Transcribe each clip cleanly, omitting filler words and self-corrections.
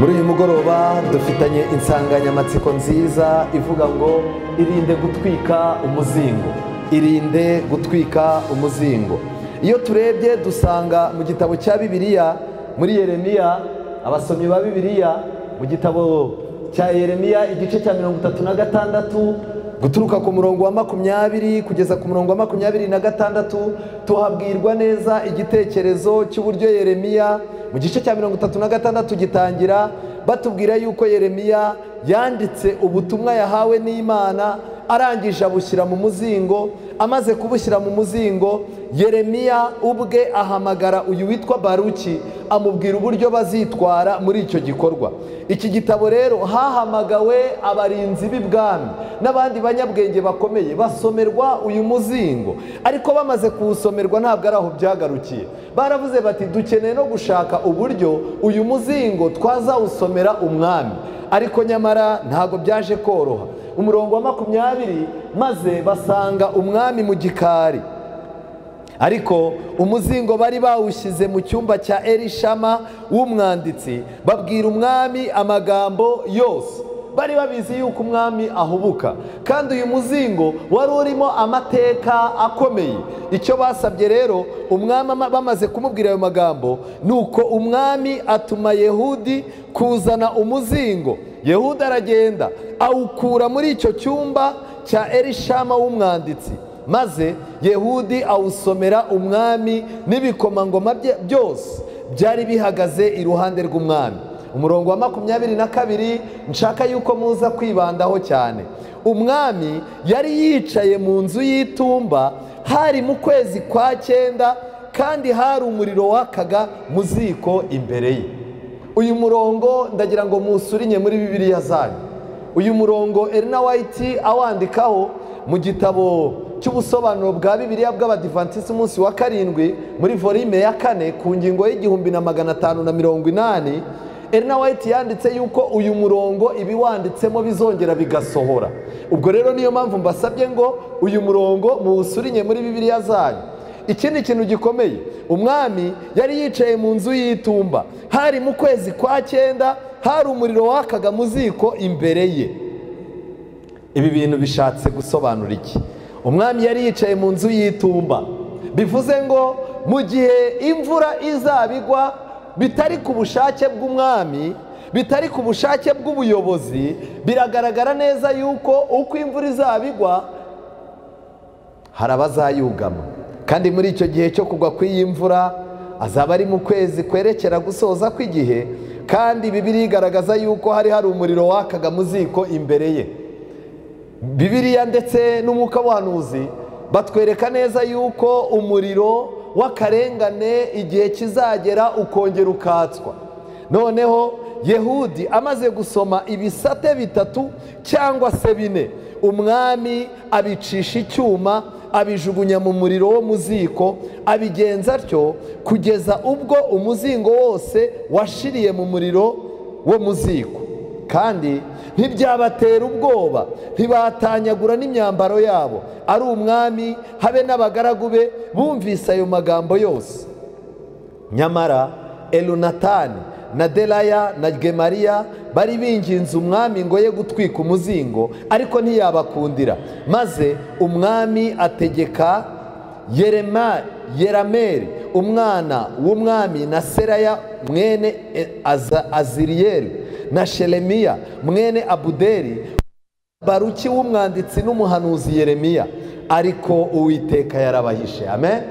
Muri uyu mugoroba dufitanye insanganyamatsiko nziza ivuga ngo irinde gutwika umuzingo. Irinde gutwika umuzingo. Iyo turebye dusanga mu gitabo cya Bibiliya muri Yeremiya, abasomyi ba Bibiliya mu gitabo cya Yeremiya igice cya 36 guturuka ku murongo wa 20 kugeza ku murongo wa 26 tuhabwirwa neza igitekerezo cy'uburyo Yeremiya mu gice cya 36 gitangira batubwira yuko Yeremiya yanditse ubutumwa yahawe n'Imana, arangije abushyira mu muzingo. Amaze kubushyira mu muzingo, Yeremiya ubwe ahamagara uyu witwa Baruki amubwira uburyo bazitwara muri icyo gikorwa. Iki gitabo rero hahamagawe abarinzi b'ibwami n'abandi banyabwenge bakomeye basomerwa uyu muzingo, ariko bamaze kuwusomerwa ntabwo ari aho byagarukiye. Baravuze bati dukeneye no gushaka uburyo uyu muzingo twazawusomera umwami, ariko nyamara ntabwo byaje koroha. Umurongo wa 20 maze basanga umwami mu gikari, ariko umuzingo bari bawushyize mu cyumba cya Elishama w'umwanditsi. Babwira umwami amagambo yose, bari babizi yuko umwami ahubuka, kandi uyu muzingo wari urimo amateka akomeye. Icyo basabye rero umwami bamaze kumubwira ayo magambo, nuko umwami atuma Yehudi kuzana umuzingo. Yehudi aragenda awukura muri icyo cyumba cya Elishama w'umwanditsi, maze Yehudi awusomera umwami n'ibikomangoma byose byari bihagaze iruhande rw'umwami. Umurongo wa 22 nshaka yuko muza kwibandaho cyane. Umwami yari yicaye mu nzu y'itumba, hari mu kwezi kwa 9, kandi hari umuriro wakaga mu ziko imbere ye. Uyu murongo ndagira ngo musurinye muri Bibiliya zanyu. Uyu murongo Elena White awandikaho mu gitabo cy'ubusobanuro bwa Bibiliya bw'Abadiventisi umunsi wa 7 muri volume ya 4 ku ngingo y'1580. Elena White yanditse yuko uyu murongo ibi wanditsemo bizongera bigasohora. Ubwo rero niyo mpamvu mbasabye ngo uyu murongo muwusurinye muri Bibiliya zanyu. Ikindi kintu gikomeye, umwami yari yicaye mu nzu y'itumba, hari mu kwezi kwa 9, hari umuriro wakaga mu ziko imbere ye. Ibi bintu bishatse gusobanura iki? Umwami yari yicaye mu nzu y'itumba, bivuze ngo mu gihe imvura izabigwa bitari ku bushake bw'umwami, bitari ku bushake bw'ubuyobozi, biragaragara neza yuko uko imvura izabigwa hari abazayugama. Kandi muri icyo gihe cyo kugwa kw'iyi mvura azaba ari mu kwezi kwerekera gusoza kw'igihe, kandi Bibiliya igaragaza yuko hari umuriro wakaga mu ziko imbere ye. Bibiliya ndetse n'umwuka w'ubuhanuzi batwereka neza yuko umuriro w'akarengane igihe kizagera ukongera ukatswa. Noneho Yehudi amaze gusoma ibisate 3 cyangwa se 4, umwami abicisha icyuma abijugunya mu muriro wo mu ziko, abigenza atyo kugeza ubwo umuzingo wose washiriye mu muriro wo mu ziko. Kandi ntibyabatera ubwoba, ntibatanyagura n'imyambaro yabo, ari umwami habe n'abagaragu be bumvise ayo magambo yose. Nyamara Elunatani na Delaya na Gemariya bari binginze umwami ngo ye gutwika umuzingo, ariko ntiyabakundira. Maze umwami ategeka Yerameli umwana w'umwami na Seraya mwene Aziriyeli na Shelemiya mwene Abuderi, Baruki w'umwanditsi n'umuhanuzi Yeremiya, ariko Uwiteka yarabahishe. Amen.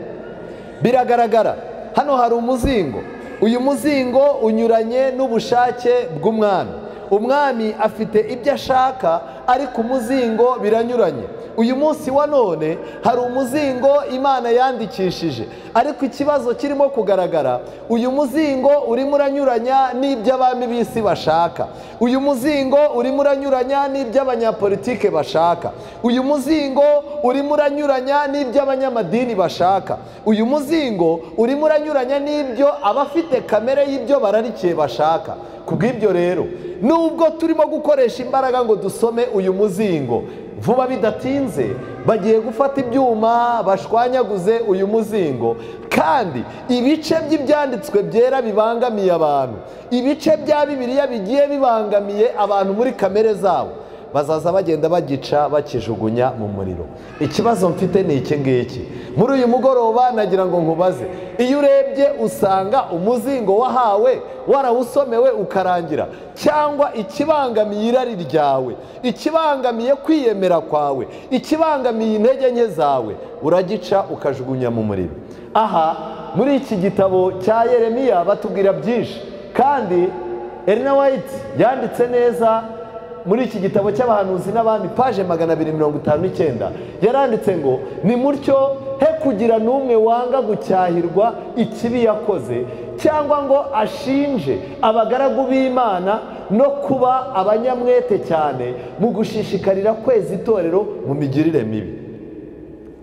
Biragaragara hano hari umuzingo. Uyu muzingo unyuranye n'ubushake bw'umwami. Umwami afite ibyo ashaka, ariko umuzingo biranyuranye. Uyu munsi wa none hari umuzingo Imana yandikishije, ariko ikibazo kirimo kugaragara, uyu muzingo urimo uranyuranya n'iby'abami b'isi bashaka. Uyu muzingo urimo uranyuranya n'iby'abanyapolitike bashaka. Uyu muzingo urimo uranyuranya n'iby'abanyamadini bashaka. Uyu muzingo urimo uranyuranya n'ibyo abafite kamere y'ibyo bararikiye bashaka. kubw'ibyo rero nubwo turimo gukoresha imbaraga ngo dusome uyu muzingo, vuba bidatinze bagiye gufata ibyuma bashwanyaguze uyu muzingo, kandi ibice by'ibyanditswe byera bibangamiye abantu, ibice bya Bibiliya bigiye bibangamiye abantu muri kamere zabo, bazaza bagenda bagica bakijugunya mu muriro. Ikibazo mfite ni iki ngiki muri uyu mugoroba, nagira ngo nkubaze, iyo urebye usanga umuzingo wahawe warawusomewe ukarangira, cyangwa ikibangamiye irari ryawe, ikibangamiye kwiyemera kwawe, ikibangamiye intege nke zawe, uragica ukajugunya mu muriro. Aha muri iki gitabo cya Yeremiya batubwira byinshi, kandi Ellen White yanditse neza muri iki gitabo cy'abahanuzi n'abami paje 259 yaranditse ngo ni mutyo he kugira n'umwe wanga gucyahirwa ikibi yakoze, cyangwa ngo ashinje abagaragu b'Imana no kuba abanyamwete cyane mu gushishikarira kweza itorero mu migirire mibi.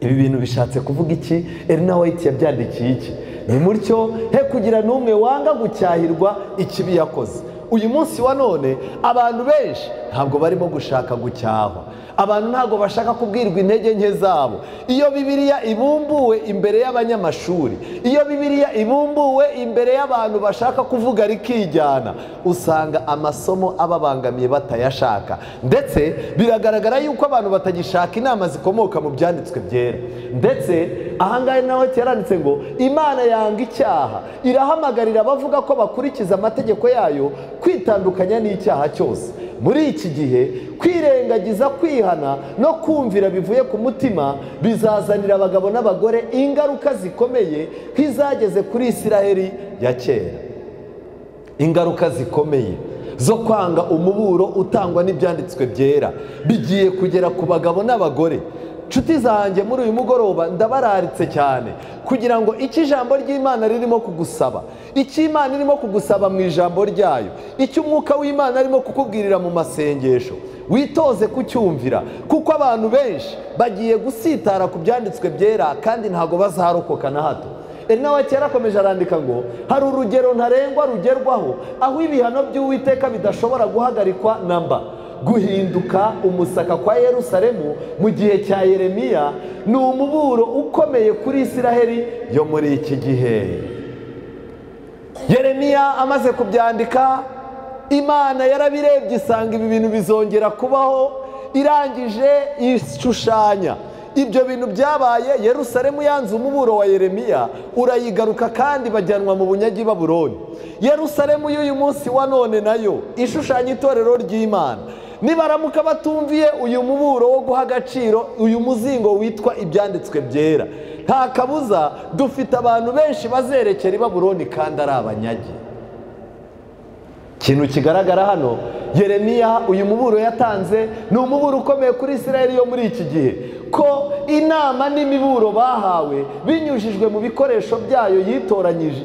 Ibi bintu bishatse kuvuga iki? Ellen White yabyandikiye iki? Ni mutyo he kugira n'umwe wanga gucyahirwa ikibi yakoze. Uyu munsi wa none abantu benshi ntabwo barimo gushaka gucyahwa, abantu ntabwo bashaka kubwirwa intege nke zabo. Iyo Bibiliya ibumbuwe imbere y'abanyamashuri, iyo Bibiliya ibumbuwe imbere y'abantu bashaka kuvuga rikijyana, usanga amasomo ababangamiye batayashaka, ndetse biragaragara yuko abantu batagishaka inama zikomoka mu byanditswe byera. Ndetse ahangahe nawe yaranditse ngo Imana yanga icyaha, irahamagarira abavuga ko bakurikiza amategeko yayo kwitandukanya n'icyaha cyose. Muri iki gihe kwirengagiza, kwihana no kumvira bivuye ku mutima bizazanira abagabo n'abagore ingaruka zikomeye nk'izageze kuri Isiraheli ya kera. Ingaruka zikomeye zo kwanga umuburo utangwa n'ibyanditswe byera bigiye kugera ku bagabo n'abagore. Nshuti zanjye, muri uyu mugoroba ndabararitse cyane kugira ngo iki ijambo ry'Imana ririmo kugusaba, icyo Imana irimo kugusaba mu ijambo ryayo, icyo umwuka w'Imana arimo kukubwirira mu masengesho, witoze kucyumvira, kuko abantu benshi bagiye gusitara ku byanditswe byera kandi ntago bazarokoka na hato. Ellen White yarakomeje arandika ngo hari urugero ntarengwa rugerwaho aho ibihano by'Uwiteka bidashobora guhagarikwa namba. Guhinduka umusaka kwa Yerusalemu mu gihe cya Yeremiya ni umuburo ukomeye kuri Isiraheli yo muri iki gihe. Yeremiya amaze kubyandika, Imana yarabirebye isanga ibi bintu bizongera kubaho, irangije ishushanya ibyo bintu byabaye. Yerusalemu yanze umuburo wa Yeremiya urayigaruka kandi bajyanwa mu bunyagi Babuloni. Yerusalemu y'uyu munsi wa none nayo ishushanya itorero ry'Imana. Nibaramuka batumviye uyu muburo wo guha agaciro uyu muzingo witwa ibyanditswe byera, nta kabuza dufite abantu benshi bazerekera i Babuloni kandi ari abanyagi. Ikintu kigaragara hano, Yeremiya uyu muburo yatanze ni umuburo ukomeye kuri Isiraheli yo muri iki gihe, ko inama n'imiburo bahawe binyujijwe mu bikoresho byayo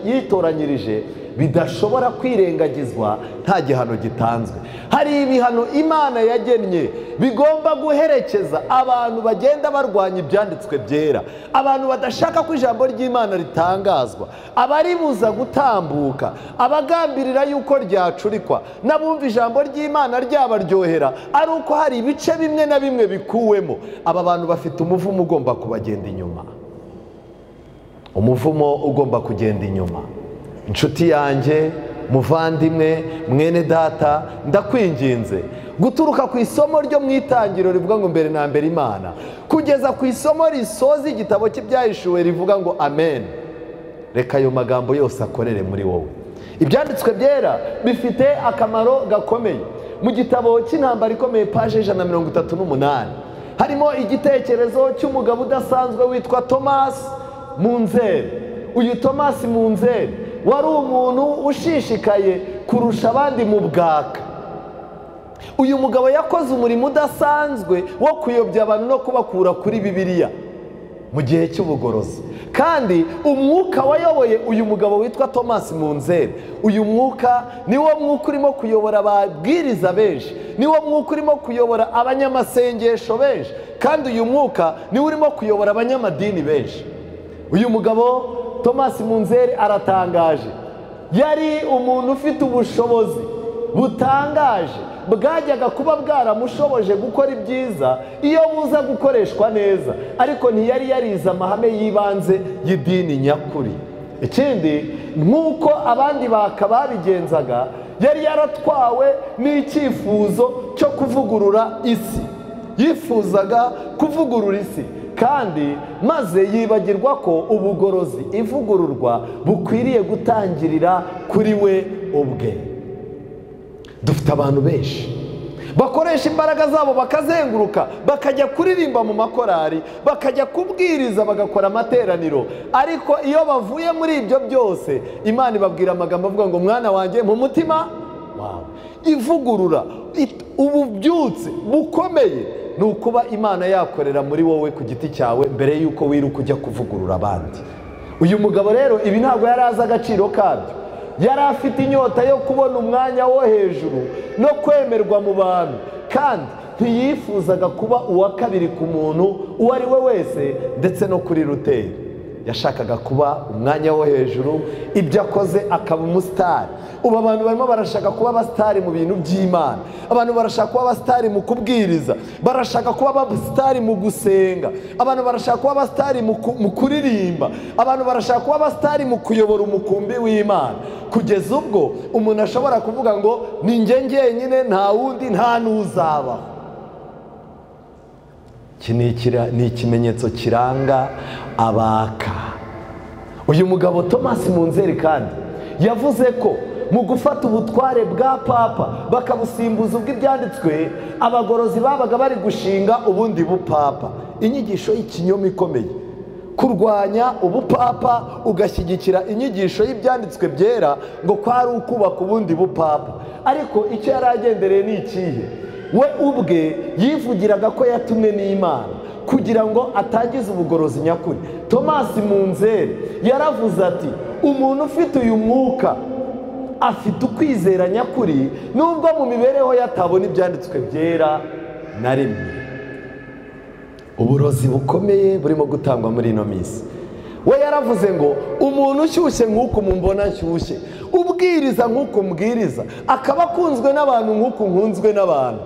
yitoranyirije bidashobora kwirengagizwa nta gihano gitanzwe. Hari ibihano Imana yagennye bigomba guherekeza abantu bagenda barwanya ibyanditswe byera, abantu badashaka ko ijambo ry'Imana ritangazwa, abaribuza gutambuka, abagambirira yuko ryacurikwa, n'abumva ijambo ry'Imana ryabaryohera ari uko hari ibice bimwe na bimwe bikuwemo. Aba bantu bafite umuvumo ugomba kubagenda inyuma, umuvumo ugomba kugenda inyuma. Inshuti yanjye, muvandimwe, mwene data, ndakwinginze guturuka ku isomo ryo mu itangiriro rivuga ngo mbere na mbere Imana, kugeza ku isomo risoza igitabo cy'ibyahishuwe rivuga ngo amen, reka ayo magambo yose akorere muri wowe. Ibyanditswe byera bifite akamaro gakomeye. Mu gitabo cy'intambara ikomeye paje 138 harimo igitekerezo cy'umugabo udasanzwe witwa Thomas Munzeri. Uyu Thomas Munzeri wari umuntu ushishikaye kurusha abandi mu bwaka. Uyu mugabo yakoze umurimo udasanzwe wo kuyobya abantu no kubakura kuri Bibiliya mu gihe cy'ubugorozi, kandi umwuka wayoboye uyu mugabo witwa Thomas Munzeri, uyu mwuka niwo mwuka urimo kuyobora ababwiriza benshi, niwo mwuka urimo kuyobora abanyamasengesho benshi, kandi uyu mwuka niwo urimo kuyobora abanyamadini benshi. Uyu mugabo Thomas Munzeri aratangaje, yari umuntu ufite ubushobozi butangaje bwajyaga kuba bwaramushoboje gukora ibyiza iyo buza gukoreshwa neza, ariko ntiyari yarize amahame y'ibanze y'idini nyakuri. Ikindi, nk'uko abandi babigenzaga, yari yaratwawe n'icyifuzo cyo kuvugurura isi. Yifuzaga kuvugurura isi kandi maze yibagirwa ko ubugorozi, ivugururwa bukwiriye gutangirira kuri we ubwe. Dufite abantu benshi bakoresha imbaraga zabo bakazenguruka, bakajya kuririmba mu makorari, bakajya kubwiriza, bagakora amateraniro, ariko iyo bavuye muri ibyo byose, Imana ibabwira amagambo avuga ngo mwana wanjye, mu mutima wawe. Ivugurura, ububyutse bukomeye ni ukuba Imana yakorera muri wowe ku giti cyawe mbere y'uko wiruka ujya kuvugurura abandi. Uyu mugabo rero ibi ntabwo yari azi agaciro kabyo. Yari afite inyota yo kubona umwanya wo hejuru no kwemerwa mu bantu, kandi ntiyifuzaga kuba uwa kabiri ku muntu uwo ari we wese, ndetse no kuri ruteri. Yashakaga kuba umwanya wo hejuru, ibyo akoze akaba umusitari. Ubu abantu barimo barashaka kuba abasitari mu bintu by'Imana. Abantu barashaka kuba abasitari mu kubwiriza, barashaka kuba abasitari mu gusenga, abantu barashaka kuba abasitari mu kuririmba, abantu barashaka kuba abasitari mu kuyobora umukumbi w'Imana, kugeza ubwo umuntu ashobora kuvuga ngo ni njye njyenyine, nta wundi, nta n'uzabaho. Iki ni ikimenyetso kiranga abaka. Uyu mugabo Thomas Munzeri kandi yavuze ko mu gufata ubutware bwa papa bakabusimbuza ubw'ibyanditswe, abagorozi babaga bari gushinga ubundi bupapa. Inyigisho y'ikinyoma ikomeye, kurwanya ubupapa ugashyigikira inyigisho y'ibyanditswe byera ngo kwari ukubaka ubundi bupapa. Ariko icyo yari agendereye ni ikihe? We ubwe yivugiraga ko yatumwe n'Imana kugira ngo atangize ubugorozi nyakuri. Thomas Munzeri yaravuze ati, umuntu ufite uyu mwuka afite ukwizera nyakuri, nubwo mu mibereho yatabona ibyanditswe byera na rimwe. Uburozi bukomeye burimo gutangwa muri ino minsi. We yaravuze ngo umuntu ushyushye nk'uko mumbona nshyushye, ubwiriza nk'uko mbwiriza, akaba akunzwe n'abantu nk'uko nkunzwe n'abantu,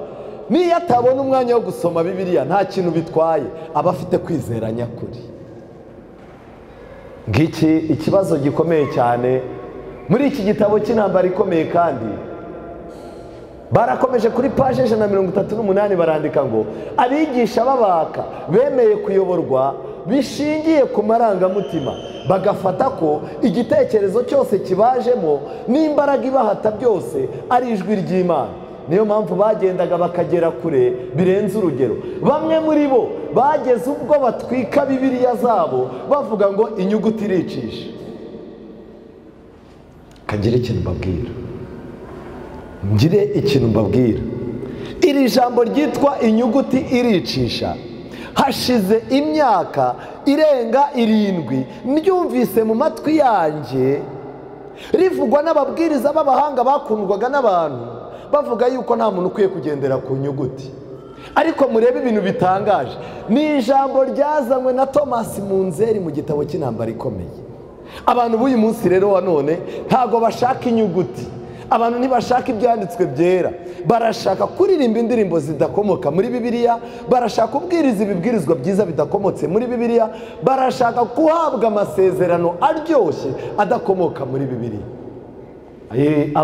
niyo atabona umwanya wo gusoma Bibiliya nta kintu bitwaye, aba afite kwizera nyakuri. Ngiki ikibazo gikomeye cyane muri iki gitabo cy'intambara ikomeye. Kandi barakomeje kuri paje 138 barandika ngo abigisha b'abaka bemeye kuyoborwa bishingiye ku marangamutima, bagafata ko igitekerezo cyose kibajemo n'imbaraga ibahata byose ari ijwi ry'Imana. Niyo mpamvu bagendaga bakagera kure birenze urugero. Bamwe muri bo bageze ubwo batwika Bibiliya zabo bavuga ngo inyuguti iricisha. Kagire ikintu mbabwira, ngire ikintu mbabwira. Iri jambo ryitwa inyuguti iricisha, hashize imyaka irenga 7 mbyumvise mu matwi yanjye rivugwa n'ababwiriza b'abahanga bakundwaga n'abantu, bavuga yuko nta muntu ukwiye kugendera ku nyuguti. Ariko murebe ibintu bitangaje, ni ijambo ryazanywe na Thomas Munzeri mu gitabo cy'intambara ikomeye. Abantu b'uyu munsi rero wa none ntago bashaka inyuguti, abantu ntibashaka ibyanditswe byera, barashaka kuririmba indirimbo zidakomoka muri Bibiliya, barashaka kubwiriza ibibwirizwa byiza bidakomotse muri Bibiliya, barashaka guhabwa amasezerano aryoshye adakomoka muri Bibiliya.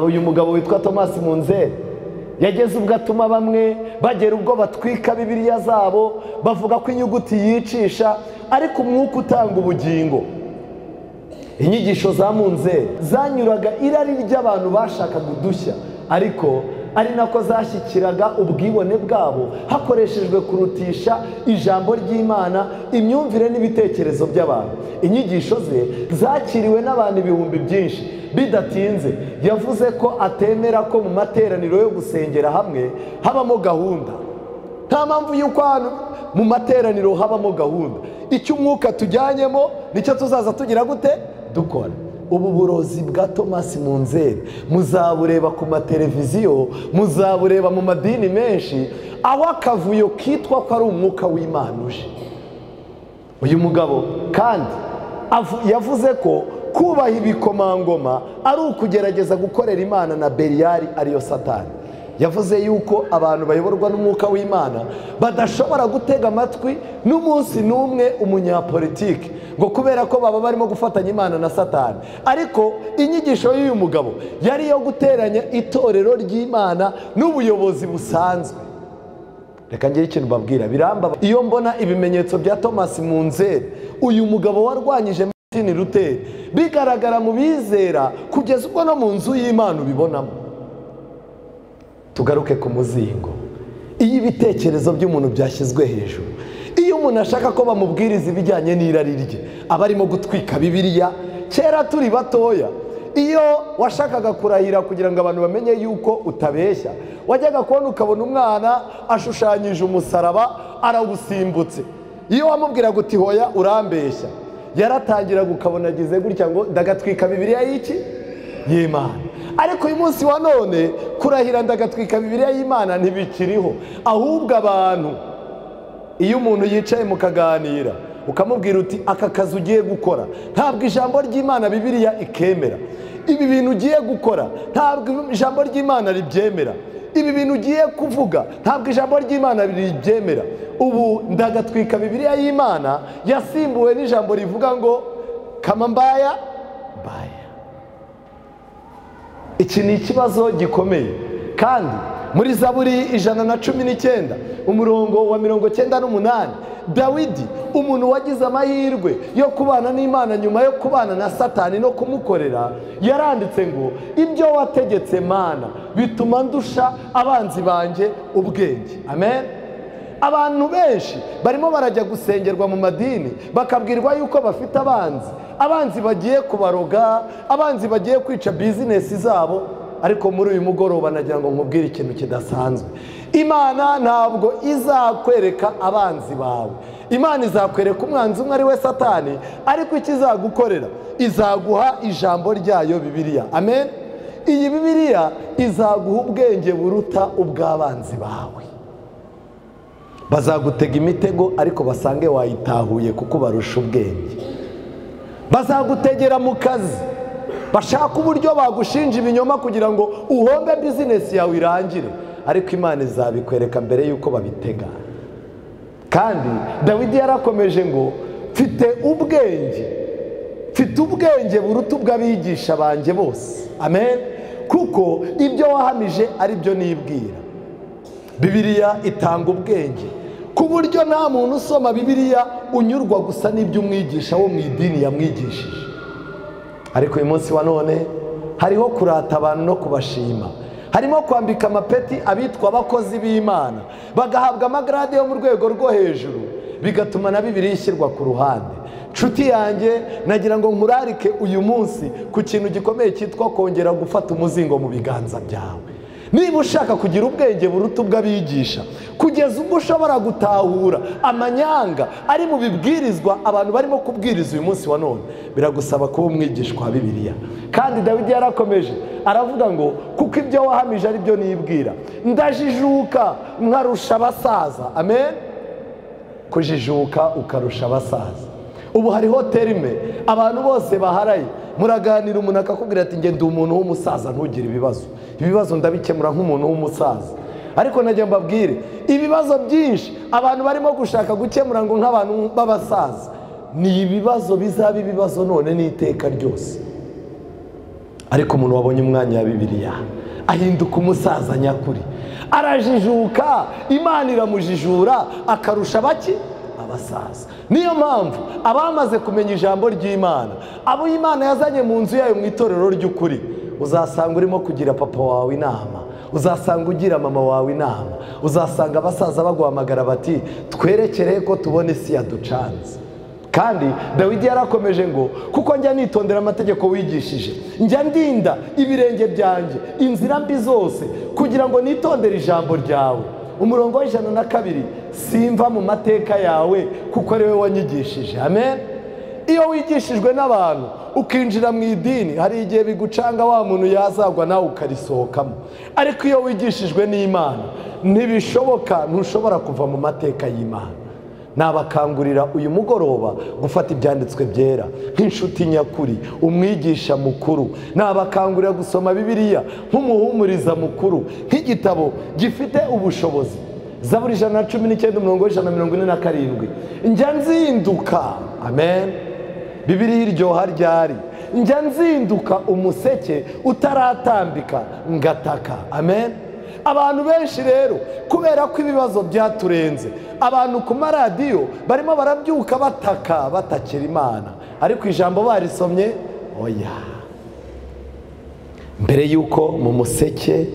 Uyu mugabo witwa Thomas Munzeri yageze ubwo atuma bamwe bagera ubwo batwika Bibiliya zabo, bavuga ko inyuguti yicisha, ariko umwuka utanga ubugingo. Inyigisho za Munzeri zanyuraga irari ry'abantu bashakaga udushya, ariko ari nako zashyikiraga ubwibone bwabo hakoreshejwe kurutisha ijambo ry'Imana imyumvire n'ibitekerezo by'abantu. Inyigisho ze zakiriwe n'abantu ibihumbi byinshi. Bidatinze yavuze ko atemera ko mu materaniro yo gusengera hamwe habamo gahunda. Nta mpamvu y'uko mu materaniro habamo gahunda. Icyo umwuka tujyanyemo nicyo tuzaza tugira gute dukora. Ubu burozi bwa Thomas Munzeri muzabureba ku mateleviziyo, muzabureba mu madini menshi, aho akavuyo kitwa ko ari umwuka w'Imana uje. Uyu mugabo kandi yavuze ko kubaha ibikomangoma ari ukugerageza gukorera Imana na Beliyali ariyo Satani. Yavuze yuko abantu bayoborwa n'umwuka w'Imana badashobora gutega amatwi n'umunsi n'umwe umunyapolitiki ngo kubera ko baba barimo gufatanya Imana na Satani. Ariko inyigisho y'uyu mugabo yari yo guteranya itorero ry'Imana n'ubuyobozi busanzwe. Reka ngire ikintu babwira, biramba iyo mbona ibimenyetso bya Thomas Munzeri, uyu mugabo warwanyije Martin Luther, bigaragara mu bizera kugeza ubwo no mu nzu y'Imana ubibonamo. Tugaruke ku muzingo. Iyo ibitekerezo by'umuntu byashyizwe hejuru, iyo umuntu ashaka ko bamubwiriza ibijyanye n'irari rye, aba arimo gutwika Bibiliya. Kera turi batoya, iyo washakaga kurahira kugira ngo abantu bamenye yuko utabeshya, wajyaga kubona ukabona umwana ashushanyije umusaraba arawusimbutse. Iyo wamubwiraga uti hoya urambeshya, yaratangiraga ukabona agize gutya ngo ndagatwika Bibiliya y'iki y'Imana. Ariko uyu munsi wa none kurahira ndagatwika Bibiliya y'Imana ntibikiriho. Ahubwo abantu, iyo umuntu yicaye mukaganira ukamubwira uti aka kazi ugiye gukora ntabwo ijambo ry'Imana Bibiliya ikemera, ibi bintu ugiye gukora ntabwo ijambo ry'Imana ribyemera, ibi bintu ugiye kuvuga ntabwo ijambo ry'Imana ribyemera, ubu ndagatwika Bibiliya y'Imana yasimbuwe n'ijambo rivuga ngo kama mbaya mbaya. Iki ni ikibazo gikomeye. Kandi muri Zaburi 119 umurongo wa 98, Dawidi, umuntu wagize amahirwe yo kubana n'Imana nyuma yo kubana na Satani no kumukorera, yaranditse ngo ibyo wategetse Mana bituma ndusha abanzi banje ubwenge. Amen. Abantu benshi barimo barajya gusengerwa mu madini bakabwirwa yuko bafite abanzi bagiye kubaroga, abanzi bagiye kwica bizinesi zabo. Ariko muri uyu mugoroba nagira ngo nkubwire ikintu kidasanzwe. Imana ntabwo izakwereka abanzi bawe, Imana izakwereka umwanzi umwe ari we Satani, ariko ikizagukorera izaguha ijambo ryayo Bibiliya. Amen. Iyi Bibiliya izaguha ubwenge buruta ubw'abanzi bawe. Bazagutega imitego ariko basange wayitahuye kuko barusha ubwenge. Bazagutegera mu kazi, bashaka uburyo bagushinja ibinyoma kugira ngo uhombe bizinesi yawe irangire, ariko Imana izabikwereka mbere yuko babitega. Kandi Dawidi yarakomeje ngo mfite ubwenge buruta ubw'abigisha banjye bose. Amen. Kuko ibyo wahamije ari byo nibwira. Bibiliya itanga ubwenge ku buryo nta muntu usoma Bibiliya unyurwa gusa n'ibyo umwigisha wo mu idini yamwigishije. Ariko uyu munsi wa none hariho kurata abantu no kubashima, harimo kwambika amapeti abitwa abakozi b'Imana bagahabwa amagrade yo mu rwego rwo hejuru, bigatuma na Bibiliya ishyirwa ku ruhande. Nshuti yanjye, nagira ngo nkurarike uyu munsi ku kintu gikomeye cyitwa kongera gufata umuzingo mu biganza byawe. Niba ushaka kugira ubwenge buruta ubw'abigisha, kugeza ubwo ushobora gutahura amanyanga ari mu bibwirizwa abantu barimo kubwiriza uyu munsi wa none, biragusaba kuba umwigishwa wa Bibiliya. Kandi Dawidi yarakomeje aravuga ngo kuko ibyo wahamije ari byo nibwira, ndajijuka nkarusha abasaza. Amen. Kujijuka ukarusha abasaza. Ubu hariho terime abantu bose baharaye, muraganira umuntu akakubwira ati nge ndi umuntu w'umusaza ntugire ibibazo ndabikemura nk'umuntu w'umusaza. Ariko najya mbabwire, ibibazo byinshi abantu barimo gushaka gukemura ngo nk'abantu b'abasaza, ni ibibazo bizaba ibibazo none n'iteka ryose. Ariko umuntu wabonye umwanya wa Bibiliya ahinduka umusaza nyakuri, arajijuka, Imana iramujijura akarusha baki abasaza. Niyo mpamvu abamaze kumenya ijambo ry'Imana, abo Imana yazanye mu nzu yayo mu itorero ry'ukuri, uzasanga urimo kugira papa wawe inama, uzasanga ugira mama wawe inama, uzasanga abasaza baguhamagara bati twerekere ko tubone isi yaducanze. Kandi Dawidi yarakomeje ngo kuko njya nitondera amategeko wigishije, njya ndinda ibirenge byanjye inzira mbi zose kugira ngo nitondere ijambo ryawe. Umurongo wa 102, simva mu mateka yawe kuko ari wowe wanyigishije. Amen. Iyo wigishijwe n'abantu ukinjira mu idini, hari igihe bigucanga wa muntu yazagwa nawe ukarisohokamo. Ariko iyo wigishijwe n'Imana ntibishoboka, ntushobora kuva mu mateka y'Imana. nabakangurira uyu mugoroba gufata ibyanditswe byera nk'inshuti nyakuri, umwigisha mukuru. Nabakangurira gusoma Bibiliya nk'umuhumuriza mukuru, nk'igitabo gifite ubushobozi. Zaburi 119:147, njya nzinduka, amen, Bibiliya iryoha ryari, njya nzinduka umuseke utaratambika ngataka, amen. Abantu benshi rero kubera ko ibibazo byaturenze, abantu ku maradiyo barimo barabyuka bataka, batakira Imana, ariko ijambo barisomye oya. Mbere yuko mu museke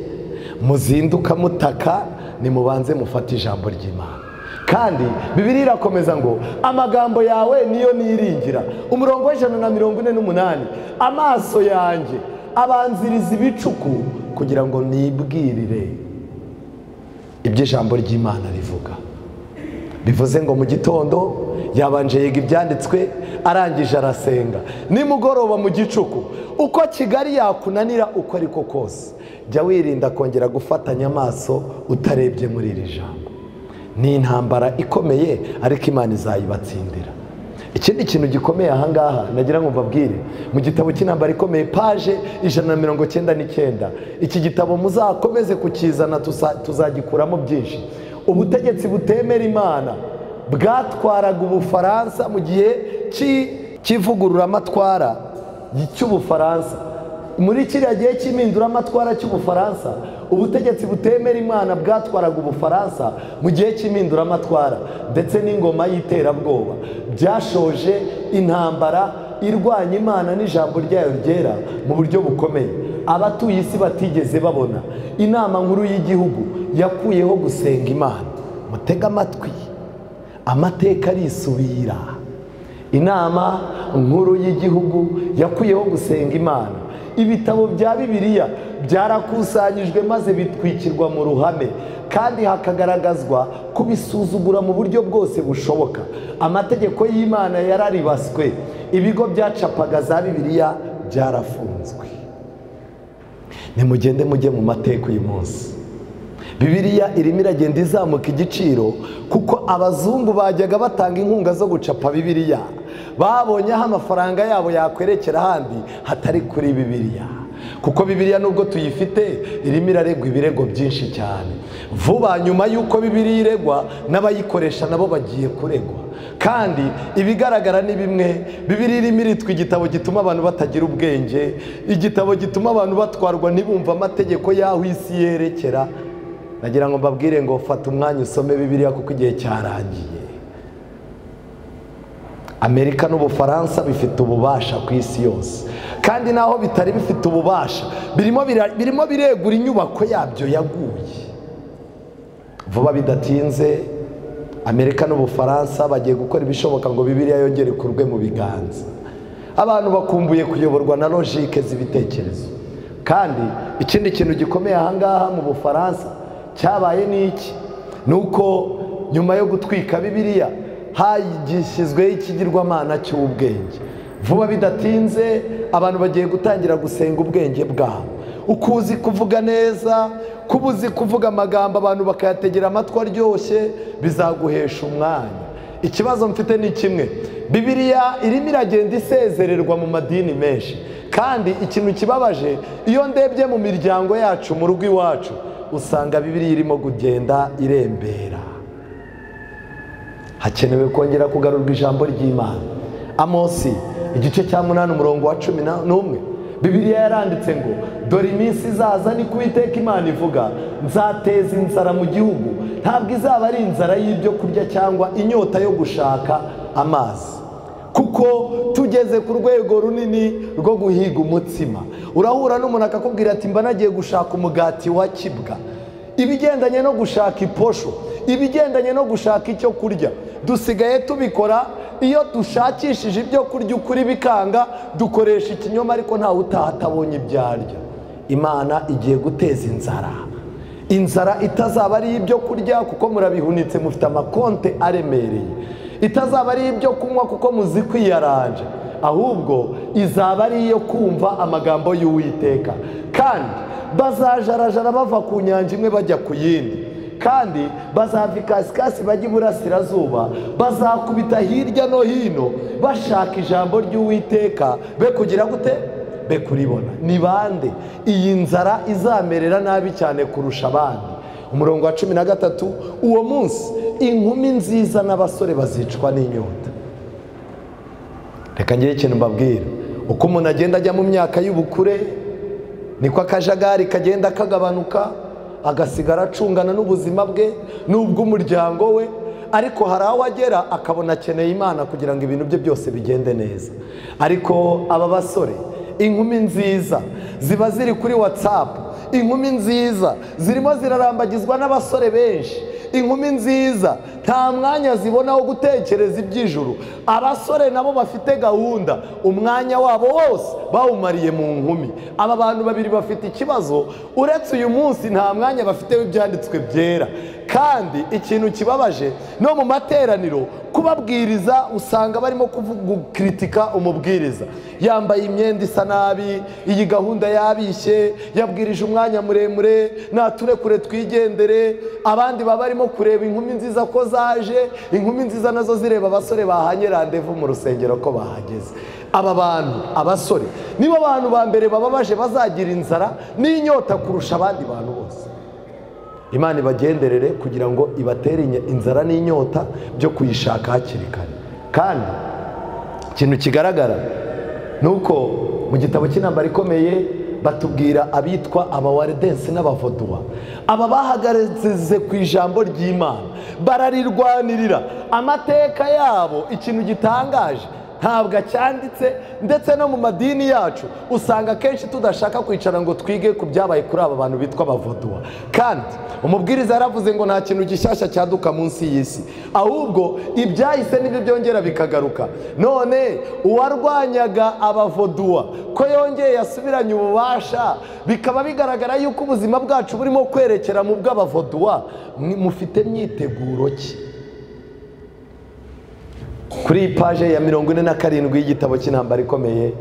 muzinduka mutaka, nimubanze mufate ijambo ry'Imana. Kandi Bibiliya irakomeza ngo amagambo yawe niyo niringira. Umurongo wa 148, amaso yanjye abanziriza ibicuku kugira ngo nibwirire ibyo ijambo ry'Imana rivuga. Bivuze ngo mu gitondo yabanje yiga ibyanditswe, arangije arasenga. Nimugoroba mu gicuku, uko Kigali yakunanira uko ariko kose, jya wirinda kongera gufatanya amaso utarebye muri iri jambo. Ni intambara ikomeye, ariko Imana izayibatsindira. Ikindi kintu gikomeye ahangaha nagira ngo mbabwire, mu gitabo cy'intambara ikomeye paje 199, iki gitabo muzakomeze kukizana, tuzagikuramo byinshi. Ubutegetsi butemera Imana bwatwaraga Ubufaransa mu gihe cy'ivugururamatwara cy'Ubufaransa. Muri kiriya gihe cy'impinduramatwara cy'Ubufaransa, ubutegetsi butemera Imana bwatwaraga Ubufaransa mu gihe cy'impinduramatwara, ndetse n'ingoma y'iterabwoba byashoje intambara irwanya Imana n'ijambo ryayo ryera mu buryo bukomeye. Abatuye isi batigeze babona. Inama nkuru y'igihugu yakuyeho gusenga Imana. Mutega amatwi, amateka arisubira. Inama nkuru y'igihugu yakuyeho gusenga Imana. Ibitabo bya Bibiliya byarakusanyijwe maze bitwikirwa mu ruhame, kandi hakagaragazwa kubisuzugura mu buryo bwose bushoboka. Amategeko y'Imana yararibaswe. Ibigo byacapaga za Bibiliya byarafunzwe. Nimugende mujye mu mateka uyu munsi. Bibiliya irimo iragenda izamuka igiciro, kuko abazungu bajyaga batanga inkunga zo gucapa Bibiliya, babonye aho amafaranga yabo yakwerekera ahandi hatari kuri Bibiliya. Kuko Bibiliya nubwo tuyifite, irimo iraregwa ibirego byinshi cyane. Vuba nyuma y'uko Bibiliya iregwa, n'abayikoresha nabo bagiye kuregwa. Kandi ibigaragara ni bimwe. Bibiliya irimo iritwa igitabo gituma abantu batagira ubwenge, igitabo gituma abantu batwarwa ntibumva amategeko y'aho isi yerekera. Nagira ngo mbabwire ngo fata umwanya usome Bibiliya, kuko igihe cyarangiye. Amerika n'Ubufaransa bifite ububasha ku isi yose, kandi naho bitari bifite ububasha, birimo biregura inyubako yabyo yaguye. Vuba bidatinze Amerika n'Ubufaransa bagiye gukora ibishoboka ngo Bibiliya yongere kurwe mu biganza. Abantu bakumbuye kuyoborwa na logike z'ibitekerezo. Kandi ikindi kintu gikomeye ahangaha mu Bufaransa cyabaye n'iki, nuko nyuma yo gutwika Bibiliya hagishyizweho ikigirwamana cy'ubwenge. Vuba bidatinze abantu bagiye gutangira gusenga ubwenge bwabo. Ukuzi kuvuga neza, kubuzi kuvuga amagambo abantu bakayategera amatwi aryoshye, bizaguhesha umwanya. Ikibazo mfite ni kimwe, Bibiliya irimo iragenda isezererwa mu madini menshi. Kandi ikintu kibabaje, iyo ndebye mu miryango yacu, mu rugo iwacu, usanga Bibiliya irimo kugenda irembera. Hakenewe kongera kugarurwa ijambo ry'Imana. Amosi igice cya 8 umurongo wa 11, Bibiliya yaranditse ngo dore iminsi izaza, ni ku Uwiteka Imana ivuga, nzateza inzara mu gihugu. Ntabwo izaba ari inzara y'ibyo kurya cyangwa inyota yo gushaka amazi, kuko tugeze ku rwego runini rwo guhiga umutsima. Urahura n'umuntu akakubwira ati mba nagiye gushaka umugati wa kibwa. Ibigendanye no gushaka iposho, ibigendanye no gushaka icyo kurya, dusigaye tubikora. Iyo dushakishije ibyo kurya ukuri bikanga, dukoresha ikinyoma, ariko ntawe utaha atabonye ibyo arya. Imana igiye guteza inzara. Inzara itazaba ari ibyo kurya kuko murabihunitse, mufite amakonte aremereye. Itazaba ari ibyo kunywa kuko muzi kwiyaranje, ahubwo izaba ari iyo kumva amagambo y'Uwiteka. Kandi bazajarajara bava ku nyanja imwe bajya ku yindi, kandi bazava ikasikasi bajya iburasirazuba, bazakubita hirya no hino bashaka ijambo ry'Uwiteka, be kugira gute? Be kuribona. Ni bande iyi nzara izamerera nabi cyane kurusha abandi? Umurongo wa 13, uwo munsi inkumi nziza n'abasore bazicwa n'inyota. Reka ngire ikintu mbabwira, uko umuntu agenda ajya mu myaka y'ubukure niko akajagari kagenda kagabanuka, agasigara acungana n'ubuzima bwe n'ubw'umuryango we, ariko hari aho agera akabona akeneye Imana kugira ngo ibintu bye byose bigende neza. Ariko aba basore, inkumi nziza ziba ziri kuri WhatsApp, inkumi nziza zirimo zirarambagizwa n'abasore benshi, inkumi nziza nta mwanya zibona wo gutekereza iby'ijuru. Abasore nabo bafite gahunda, umwanya wabo wose bawumariye mu nkumi. Aba bantu babiri bafite ikibazo, uretse uyu munsi nta mwanya bafite w'ibyanditswe byera. Kandi ikintu kibabaje, no mu materaniro kubabwiriza usanga barimo gukritika umubwiriza, yambaye imyenda isa nabi, iyi gahunda yabishye, yabwirije umwanya muremure, naturekure twigendere. Abandi baba barimo kureba inkumi nziza ko zaje, inkumi nziza nazo zireba abasore bahanye randevu mu rusengero ko bahageze. Aba bantu, abasore, nibo bantu ba mbere bababaje, bazagira inzara n'inyota kurusha abandi bantu bose. Imana ibagenderere kugira ngo ibatere inzara n'inyota byo kuyishaka hakiri kare. Kandi ikintu kigaragara nuko mu gitabo cy'Intambara Ikomeye batubwira abitwa abawaredensi n'abavoduwa. Aba bahagaze ku ijambo ry'Imana, bararirwanirira. Amateka yabo ikintu gitangaje ntabwo cyanditse, ndetse no mu madini yacu usanga kenshi tudashaka kwicara ngo twige ku byabaye kuri aba bantu bitwa abavodua. Kandi umubwiriza yaravuze ngo nta kintu gishyashya cyaduka munsi y'isi, ahubwo ibyahise nibyo byongera bikagaruka. None uwarwanyaga abavodua ko yongeye yasubiranye ububasha, bikaba bigaragara yuko ubuzima bwacu burimo kwerekera mu bw'abavodua. Mufite myiteguro ki? Kuri iyi paje ya 47 y'igitabo cy'Intambara Ikomeye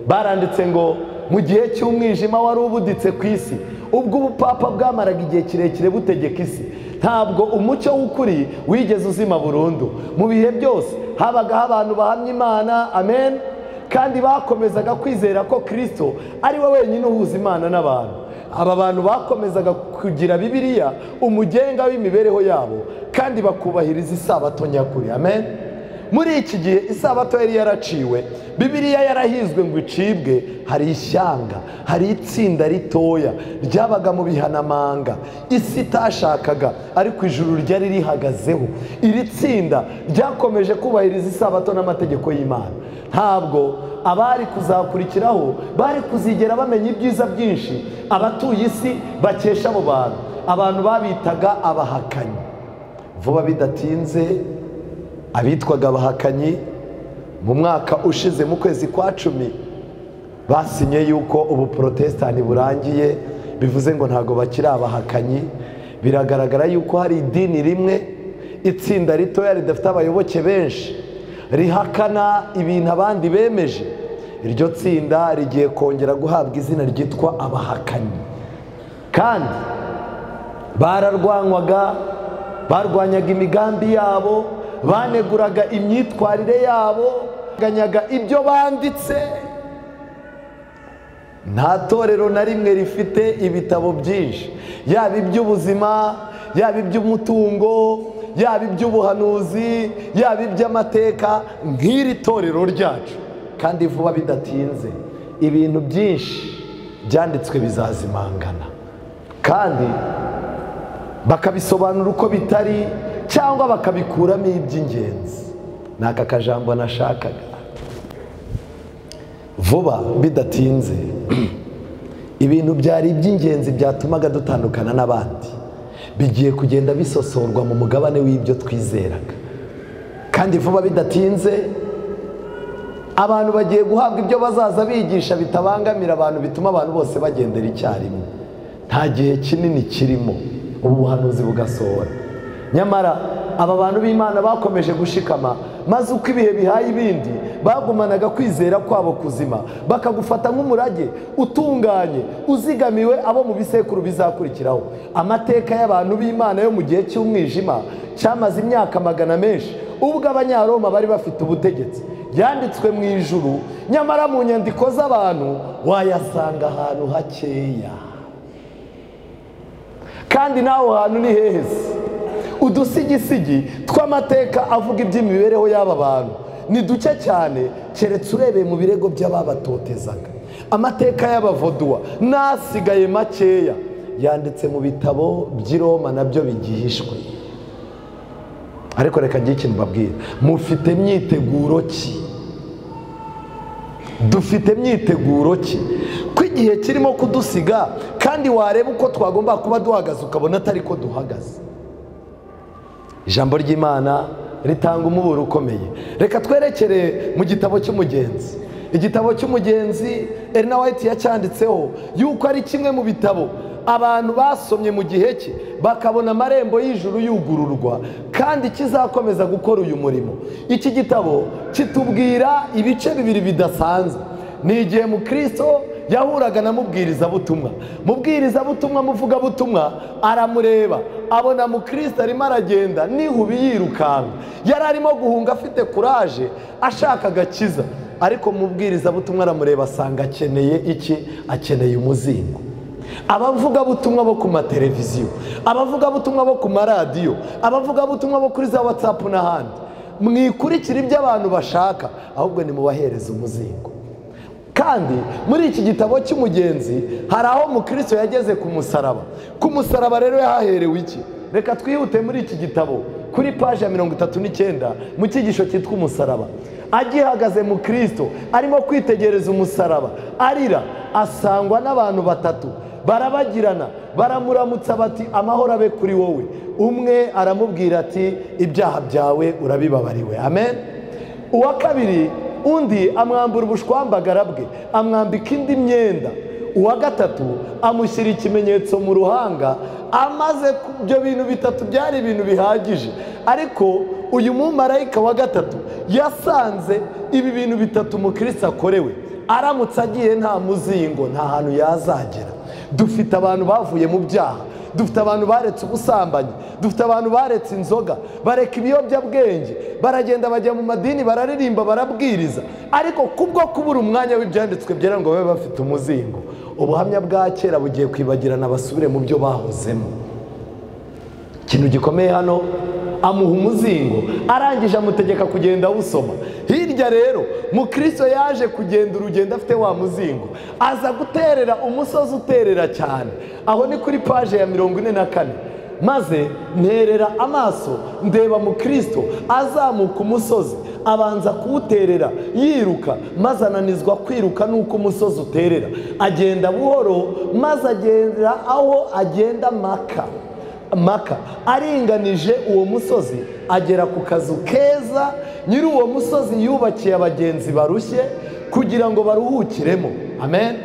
baranditse ngo mu gihe cy'umwijima wari ubuditse ku isi, ubwo ubupapa bwamaraga igihe kirekire butegeka isi, ntabwo umucyo w'ukuri wigeze uzima burundu. Mu bihe byose habagaho abantu bahamya Imana, amen, kandi bakomezaga kwizera ko Kristo ari we wenyine uhuza Imana n'abantu. Aba bantu bakomezaga kugira Bibiliya umugenga w'imibereho yabo, kandi bakubahiriza isabato nyakuri, amen. Muri iki gihe isabato yari yaraciwe, Bibiliya yarahizwe ngo icibwe, hari ishyanga, hari itsinda ritoya ryabaga mu bihanamanga isi itashakaga, ariko ijuru ryari rihagazeho. Iri tsinda ryakomeje kubahiriza isabato n'amategeko y'Imana. Ntabwo abari kuzakurikiraho bari kuzigera bamenya ibyiza byinshi abatuye isi bakesha abo bantu. Abantu babitaga abahakanyi. Vuba bidatinze abitwaga abahakanyi mu mwaka ushize mu kwezi kwa 10 basinye yuko ubu protestani burangiye, bivuze ngo ntago bakiri abahakanyi. Biragaragara yuko hari idini rimwe, itsinda ritoya ridafite abayoboke benshi, rihakana ibintu abandi bemeje. Iryo tsinda rigiye kongera guhabwa izina ryitwa abahakanyi. Kandi bararwanywaga, barwanyaga imigambi yabo, baneguraga imyitwarire yabo, ganyaga ibyo banditse. Nta torero na rimwe rifite ibitabo byinshi, yaba iby'ubuzima, yaba iby'umutungo, yaba iby'ubuhanuzi, yaba iby'amateka nk'iri torero ryacu. Kandi vuba bidatinze ibintu byinshi byanditswe bizazimangana, kandi bakabisobanura uko bitari, cyangwa bakabikuramo iby'ingenzi. Naka kajambo nashakaga. Vuba bidatinze ibintu byari iby'ingenzi byatumaga dutandukana n'abandi bigiye kugenda bisosorwa mu mugabane w'ibyo twizeraga. Kandi vuba bidatinze abantu bagiye guhabwa ibyo bazaza bigisha bitabangamira abantu, bituma abantu bose bagendera icyarimwe. Nta gihe kinini kirimo ubu buhanuzi bugasohora. Nyamara aba bantu b'Imana bakomeje gushikama, maze uko ibihe bihaye ibindi bagumanaga kwizera kwabo kuzima, bakagufata nk'umurage utunganye uzigamiwe abo mu bisekuru bizakurikiraho. Amateka y'abantu b'Imana yo mu gihe cy'umwijima cyamaze imyaka magana menshi, ubwo Abanyaroma bari bafite ubutegetsi, yanditswe mu ijuru, nyamara mu nyandiko z'abantu wayasanga ahantu hakeya. Kandi naho hantu ni hehese. Udusigisigi tw'amateka avuga iby'imibereho y'aba bantu ni duke cyane, keretse urebeye mu birego by'ababatotezaga. Amateka y'Abavoduwa nasigaye makeya, yanditse mu bitabo by'i Roma nabyo bigihishwe. Ariko reka ngire ikintu mbabwira, mufite myiteguro ki? Dufite myiteguro ki ko igihe kirimo kudusiga, kandi wareba uko twagomba kuba duhagaze ukabona atari ko duhagaze? Ijambo ry'Imana ritanga umuburo ukomeye. Reka twerekere mu gitabo cy'Umugenzi. Igitabo cy'Umugenzi Ellen White yacyanditseho yuko ari kimwe mu bitabo abantu basomye mu gihe cye bakabona amarembo y'ijuru yugururwa, kandi kizakomeza gukora uyu murimo. Iki gitabo kitubwira ibice bibiri bidasanzwe. Ni igihe Mukristo yahuraga na mubwirizabutumwa. Mubwirizabutumwa, muvugabutumwa aramureba, abona Mukristo arimo aragenda nihubi yirukanka, yari arimo guhunga afite kuraje ashaka agakiza, ariko mubwirizabutumwa aramureba asanga akeneye iki? Akeneye umuzingo. Abavugabutumwa bo ku mateleviziyo, abavugabutumwa bo ku maradiyo, abavugabutumwa bo kuri za WhatsApp n'ahandi, mwikurikira ibyo abantu bashaka, ahubwo nimubahereza umuzingo. Kandi muri iki gitabo cy'Umugenzi hari aho Mukristo yageze ku musaraba. Ku musaraba rero yahaherewe iki? Reka twihute muri iki gitabo kuri paji ya 39 mu cyigisho cyitwa umusaraba. Agihagaze Mukristo arimo kwitegereza umusaraba arira, asangwa n'abantu batatu barabagirana, baramuramutsa bati amahoro abe kuri wowe. Umwe aramubwira ati ibyaha byawe urabibabariwe, amen. Uwa kabiri, undi amwambura ubushwambagara bwe, amwambika indi myenda. Uwa gatatu amushyira ikimenyetso mu ruhanga. Amaze ibyo bintu bitatu byari ibintu bihagije, ariko uyu mumarayika wa gatatu yasanze ibi bintu bitatu Mukristo akorewe, aramutse agiye nta muzingo nta hantu yazagera. Dufite abantu bavuye mu byaha, dufite abantu baretse ubusambanyi, dufite abantu baretse inzoga, bareka ibiyobyabwenge, baragenda bajya mu madini, bararirimba, barabwiriza, ariko kubwo kubura umwanya w'ibyanditswe byera ngo babe bafite umuzingo. Ubuhamya bwa kera bugiye kwibagirana, basubire mu byo bahozemo. Ikintu gikomeye hano, amuha umuzingo, arangije amutegeka kugenda awusoma. Hirya rero Mukristo yaje kugenda urugendo afite wa muzingo, aza guterera umusozi uterera cyane. Aho ni kuri paje ya 44. Maze nterera amaso ndeba Mukristo azamuka umusozi, abanza kuwuterera yiruka, maze ananizwa kwiruka nuko umusozi uterera, agenda buhoro, maze agenda aho agenda maka aringanije uwo musozi, agera ku kazu keza nyiri uwo musozi yubakiye abagenzi barushye kugira ngo baruhukiremo, amen.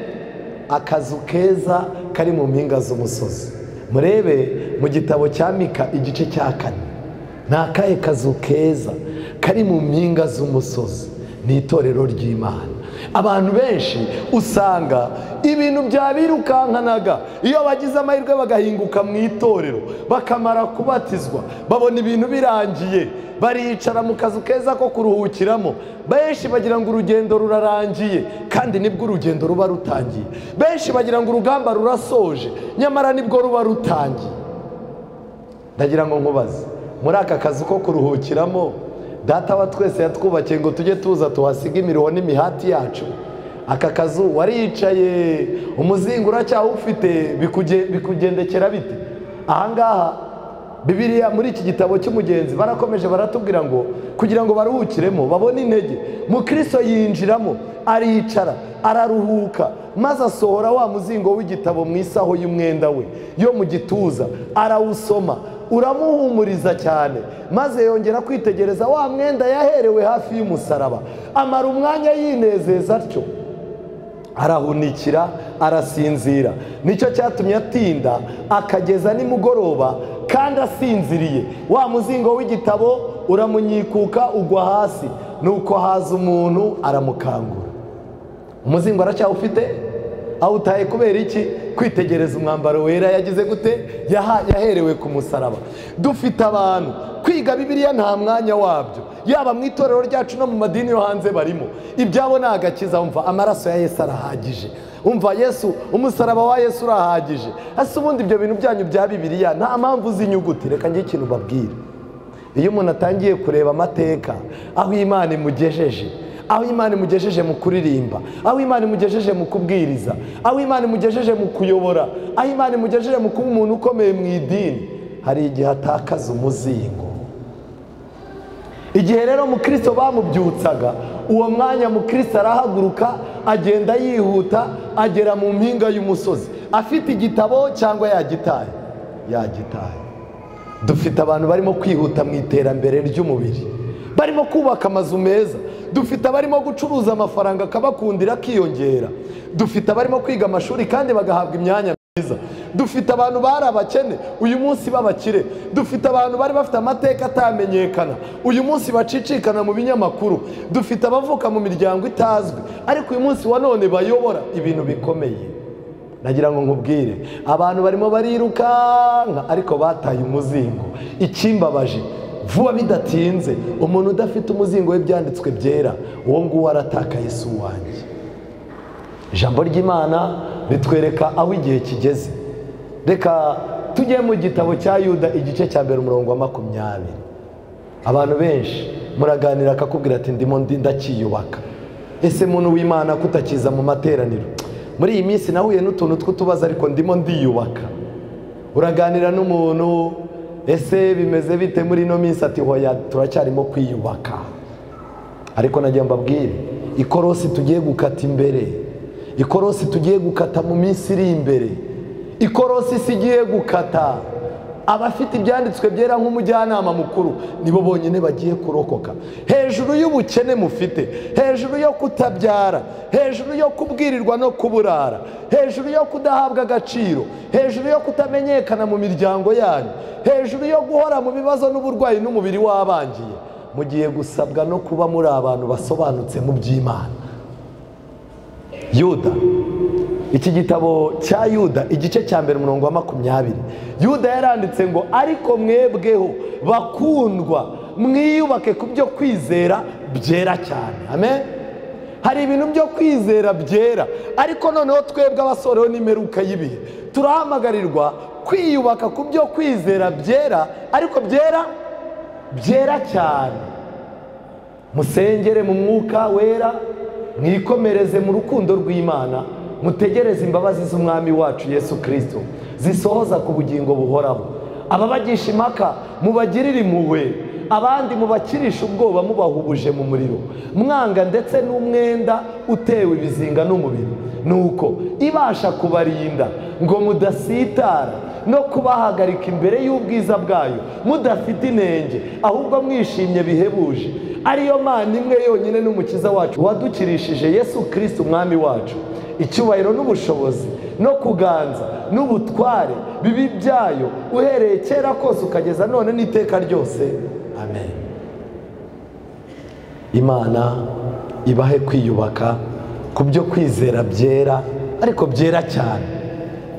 Akazu keza kari mu mpinga z'umusozi. Murebe mu gitabo cya Mika igice cya 4, ni akahe kazu keza kari mu mpinga z'umusozi? Ni itorero ry'Imana. Abantu benshi usanga ibintu byabirukankanaga, iyo bagize amahirwe bagahinguka mu itorero bakamara kubatizwa, babona ibintu birangiye, baricara mu kazu keza ko kuruhukiramo. Benshi bagira ngo urugendo rurarangiye, kandi nibwo urugendo ruba rutangiye. Benshi bagira ngo urugamba rurasoje, nyamara nibwo ruba rutangiye. Ndagira ngo nkubaze, muri aka kazu ko kuruhukiramo Data wa twese yatwubakiye ngo tujye tuza tuhasiga imiruho n'imihati yacu. Aka kazu waricaye, umuzingo uracyawufite, bikugendekera bite? Ahangaha Bibiliya muri iki gitabo cy'Umugenzi barakomeje baratubwira ngo kugira ngo baruhukiremo, babone intege, Mukristo yinjiramo, aricara, araruhuka, maze asohora wa muzingo w'igitabo mu isaho y'umwenda we yo mu gituza, arawusoma, uramuhumuriza cyane, maze yongera kwitegereza wa mwenda yaherewe hafi y'umusaraba, amara umwanya yinezeza atyo, arahunikira, arasinzira. Nicyo cyatumye atinda akageza nimugoroba kandi asinziriye. Wa muzingo w'igitabo uramunyikuka ugwa hasi, nuko haza umuntu aramukangura. Umuzingo aracyawufite, awutaye kubera iki? Kwitegereza umwambaro wera yagize gute? Yaherewe ku musaraba. Dufite abantu kwiga Bibiliya nta mwanya wabyo, yaba mu itorero ryacu no mu madini yo hanze barimo. Ibyabo ni agakiza. Umva, amaraso ya Yesu arahagije. Umva, Yesu, umusaraba wa Yesu urahagije. Ase ubundi ibyo bintu byanyu bya Bibiliya nta mpamvu z'inyuguti. Reka ngiye ikintu babwira. Iyo umuntu atangiye kureba amateka aho Imana imugejeje, aho Imana imugejeje mu kuririmba, aho Imana imugejeje mu kubwiriza, aho Imana imugejeje mu kuyobora, aho Imana imugejeje mu kuba umuntu ukomeye mu idini, hari igihe atakaza umuzingo. Igihe rero Mukristo bamubyutsaga, uwo mwanya Mukristo arahaguruka, agenda yihuta, agera mu mpinga y'umusozi, afite igitabo cyangwa yagitaye. Dufite abantu barimo kwihuta mu iterambere ry'umubiri, barimo kubaka amazu meza. Dufite abarimo gucuruza amafaranga akabakundira akiyongera. Dufite abarimo kwiga amashuri kandi bagahabwa imyanya myiza. Dufite abantu bari abakene uyu munsi b'abakire. Dufite abantu bari bafite amateka atamenyekana uyu munsi bacicikana mu binyamakuru. Dufite abavuka mu miryango itazwi ariko uyu munsi wa none bayobora ibintu bikomeye. Nagira ngo nkubwire, abantu barimo barirukanka ariko bataye umuzingo. Ikimbabaje, vuba bidatinze, umuntu udafite umuzingo w'ibyanditswe byera, uwo nguwo aratakaye si uwanjye. Ijambo ry'Imana ritwereka aho igihe kigeze. Reka tujye mu gitabo cya Yuda igice cya mbere umurongo wa 20. Abantu benshi muraganira akakubwira ati ndimo ndakiyubaka. Ese muntu w'Imana kutakiza mu materaniro? Muri iyi minsi nahuye n'utuntu tw'utubazo ariko ndimo ndiyubaka. Uraganira n'umuntu, ese bimeze bite muri ino minsi? Ati hoya turacyarimo kwiyubaka. Ariko nagiye mbabwire, ikorosi tugiye gukata imbere, ikorosi tugiye gukata mu minsi iri imbere, ikorosi sigiye gukata. Abafite ibyanditswe byera nk'umujyanama mukuru nibo bonyine bagiye kurokoka. Hejuru y'ubukene mufite, hejuru yo kutabyara, hejuru yo kubwirirwa no kuburara, hejuru yo kudahabwa agaciro, hejuru yo kutamenyekana mu miryango yanyu, hejuru yo guhora mu bibazo n'uburwayi n'umubiri wabangiye, mugiye gusabwa no kuba muri abantu basobanutse mu by'Imana. Yuda, iki gitabo cya Yuda igice cya mbere umurongo wa 20, Yuda yaranditse ngo ariko mwebweho bakundwa mwiyubake ku byo kwizera byera cyane. Amen. Hari ibintu byo kwizera byera, ariko noneho twebwe abasoreho n'imperuka y'ibihe turahamagarirwa kwiyubaka ku byo kwizera byera, ariko byera cyane. Musengere mu mwuka wera, mwikomereze mu rukundo rw'Imana, mutegereze imbabazi z'umwami wacu Yesu Kristo zisohoza ku bugingo buhoraho. Ababagisha impaka mubagirire impuhwe, abandi mubakirisha ubwoba mubahubuje mu muriro, mwanga ndetse n'umwenda utewe ibizinga n'umubiri, nuko ibasha kubarinda ngo mudasitara no kubahagarika imbere y'ubwiza bwayo mudafite inenge, ahubwo mwishimye bihebuje. Ariyo Mana imwe yonyine n'umukiza wacu wadukirishije Yesu Kristo umwami wacu, icyubahiro n'ubushobozi no kuganza n'ubutware bibi byayo uhereye kera kose ukageza none n'iteka ryose. Amen. Imana ibahe kwiyubaka ku byo kwizera byera, ariko byera cyane.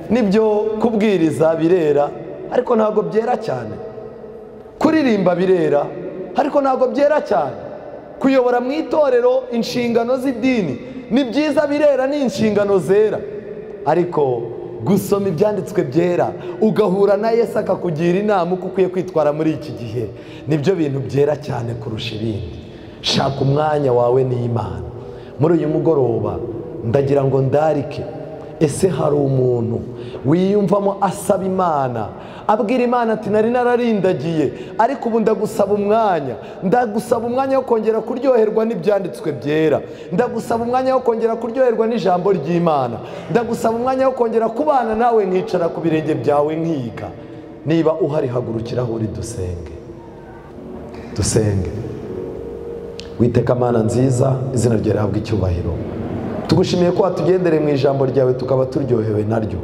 Nibyo kubwiriza birera, ariko ntabwo byera cyane. Kuririmba birera, ariko ntabwo byera cyane. Kuyobora mu itorero inshingano z'idini ni byiza, birera, ni inshingano zera. Ariko gusoma ibyanditswe byera ugahura na Yesu akakugira inama uko ukwiye kwitwara muri iki gihe, nibyo bintu byera cyane kurusha ibindi. Shaka umwanya wawe n'Imana. Muri uyu mugoroba ndagira ngo ndarike, ese hari umuntu wiyumvamo asaba Imana, abwira Imana ati nari nararindagiye ariko ubu ndagusaba umwanya wo kongera kuryoherwa n'ibyanditswe byera, ndagusaba umwanya wo kongera kuryoherwa n'ijambo ry'Imana, ndagusaba umwanya wo kongera kubana nawe nkicara ku birenge byawe nkiga. Niba uhari hagurukiraho uri dusenge. Witeka Mana nziza, izina ryawe rihabwe icyubahiro. Tugushimiye ko watugendereye mu ijambo ryawe tukaba turyohewe naryo.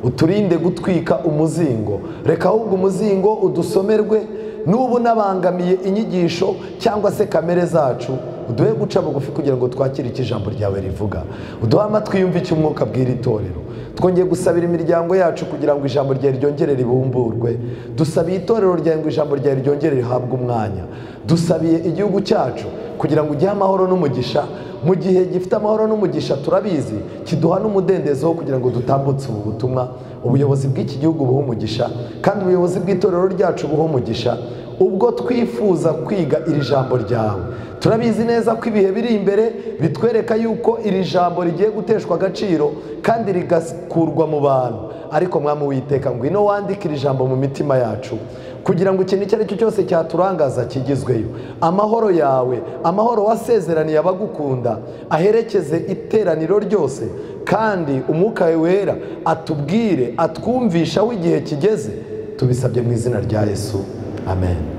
Uturinde gutwika umuzingo, reka ahubwo umuzingo udusomerwe n'ubu nabangamiye inyigisho cyangwa se kamere zacu, uduhe guca bugufi kugira ngo twakire icyo ijambo ryawe rivuga, uduhe amatwi yumve icyo umwuka abwira itorero. Twongeye gusabira imiryango yacu kugira ngo ijambo ryawe ryongere ribumburwe, dusabiye itorero ryawe ngo ijambo ryawe ryongere rihabwe umwanya, dusabiye igihugu cyacu kugira ngo ugihe amahoro n'umugisha. Mu gihe gifite amahoro n'umugisha turabizi kiduha n'umudendezo wo kugira ngo dutambutse ubu butumwa. Ubuyobozi bw'iki gihugu buha umugisha, kandi ubuyobozi bw'itorero ryacu buha umugisha. Ubwo twifuza kwiga iri jambo ryawe, turabizi neza ko ibihe biri imbere bitwereka yuko iri jambo rigiye guteshwa agaciro kandi rigakurwa mu bantu. Ariko Mwami Uwiteka, ngwino wandike iri jambo mu mitima yacu kugira ngo ikintu icyo ari cyo cyose cyaturangaza kigizweyo. Amahoro yawe, amahoro wasezeraniye abagukunda, aherekeze iteraniro ryose, kandi umwuka wawe wera atubwire, atwumvisha aho igihe kigeze. Tubisabye mu izina rya Yesu, amen.